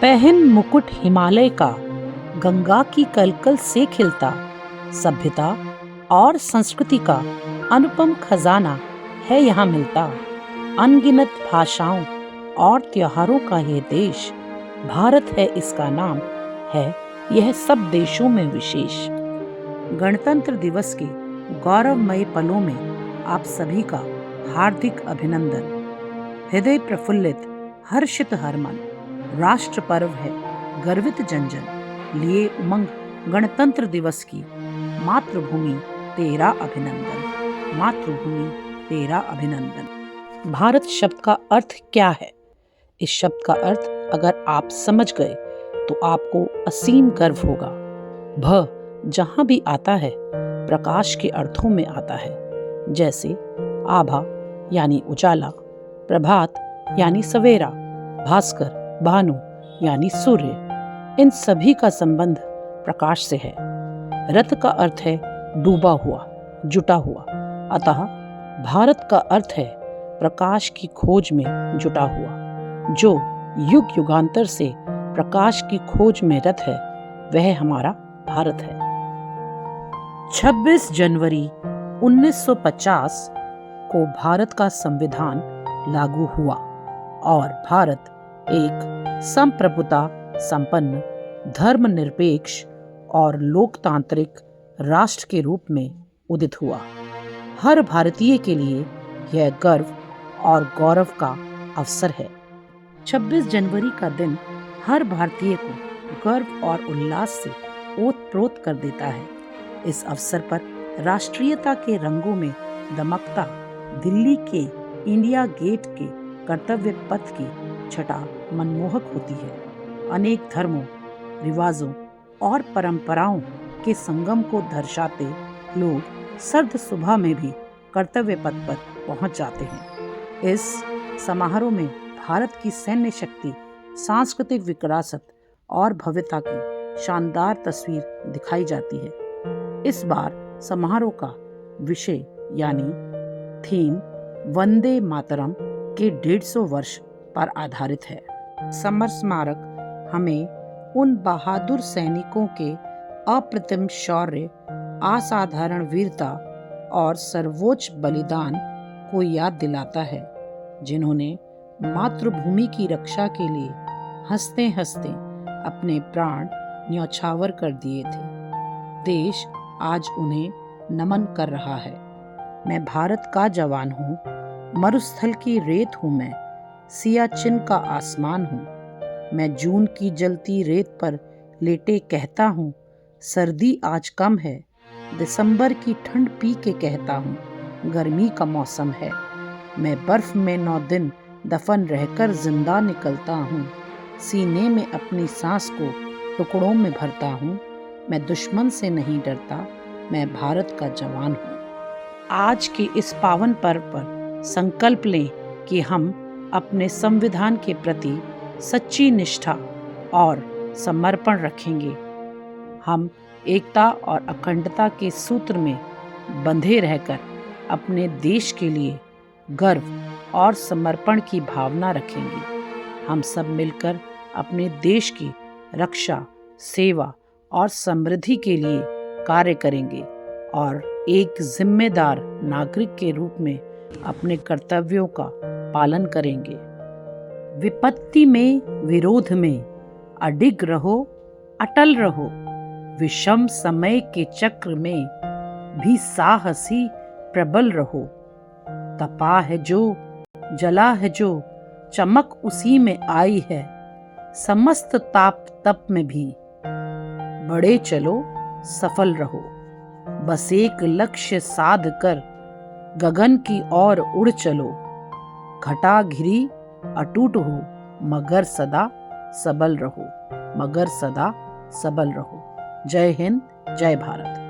पहन मुकुट हिमालय का, गंगा की कलकल से खिलता, सभ्यता और संस्कृति का अनुपम खजाना है यहाँ मिलता। अनगिनत भाषाओं और त्योहारों का ये देश, भारत है इसका नाम, है यह सब देशों में विशेष। गणतंत्र दिवस के गौरवमय पलों में आप सभी का हार्दिक अभिनंदन। हृदय प्रफुल्लित, हर्षित हर मन, राष्ट्र पर्व है गर्वित जन जन, लिए उमंग गणतंत्र दिवस की। मातृभूमि तेरा अभिनंदन, मातृभूमि तेरा अभिनंदन। भारत शब्द का अर्थ क्या है? इस शब्द का अर्थ अगर आप समझ गए तो आपको असीम गर्व होगा। भ जहां भी आता है प्रकाश के अर्थों में आता है, जैसे आभा यानी उजाला, प्रभात यानी सवेरा, भास्कर भानु यानी सूर्य। इन सभी का संबंध प्रकाश से है। रत का अर्थ है डूबा हुआ, जुटा हुआ, अतः भारत का अर्थ है प्रकाश की खोज में जुटा हुआ। जो युग युगांतर से प्रकाश की खोज में रत है वह हमारा भारत है। 26 जनवरी 1950 को भारत का संविधान लागू हुआ और भारत एक संप्रभुता संपन्न, धर्मनिरपेक्ष और लोकतांत्रिक राष्ट्र के रूप में उदित हुआ। हर भारतीय के लिए यह गर्व और गौरव का अवसर है। 26 जनवरी का दिन हर भारतीय को गर्व और उल्लास से ओत-प्रोत कर देता है। इस अवसर पर राष्ट्रीयता के रंगों में दमकता दिल्ली के इंडिया गेट के कर्तव्य पथ की छटा मनमोहक होती है। अनेक धर्मों, रिवाजों और परंपराओं के संगम को दर्शाते लोग सर्द सुबह में भी कर्तव्य पथ पर पहुंच जाते हैं। इस समारोह में भारत की सैन्य शक्ति, सांस्कृतिक विरासत और भव्यता की शानदार तस्वीर दिखाई जाती है। इस बार समारोह का विषय यानी थीम वंदे मातरम के 150 वर्ष पर आधारित है। समर स्मारक हमें उन बहादुर सैनिकों के अप्रतिम शौर्य, असाधारण वीरता और सर्वोच्च बलिदान को याद दिलाता है, जिन्होंने मातृभूमि की रक्षा के लिए हंसते हंसते अपने प्राण न्यौछावर कर दिए थे। देश आज उन्हें नमन कर रहा है। मैं भारत का जवान हूँ, मरुस्थल की रेत हूँ मैं, सियाचिन का आसमान हूँ। मैं जून की जलती रेत पर लेटे कहता हूँ, सर्दी आज कम है। दिसंबर की ठंड पी के कहता हूँ, गर्मी का मौसम है। मैं बर्फ में 9 दिन दफन रहकर जिंदा निकलता हूँ। सीने में अपनी सांस को टुकड़ों में भरता हूँ। मैं दुश्मन से नहीं डरता, मैं भारत का जवान हूँ। आज के इस पावन पर्व पर संकल्प लें कि हम अपने संविधान के प्रति सच्ची निष्ठा और समर्पण रखेंगे। हम एकता और अखंडता के सूत्र में बंधे रहकर अपने देश के लिए गर्व और समर्पण की भावना रखेंगे। हम सब मिलकर अपने देश की रक्षा, सेवा और समृद्धि के लिए कार्य करेंगे और एक जिम्मेदार नागरिक के रूप में अपने कर्तव्यों का पालन करेंगे। विपत्ति में, विरोध में अडिग रहो, अटल रहो। विषम समय के चक्र में भी साहसी प्रबल रहो। तपा है जो, जला है जो, चमक उसी में आई है। समस्त ताप तप में भी बढ़े चलो, सफल रहो। बस एक लक्ष्य साध कर गगन की ओर उड़ चलो। घटा घिरी अटूट हो, मगर सदा सबल रहो, मगर सदा सबल रहो। जय हिंद, जय भारत।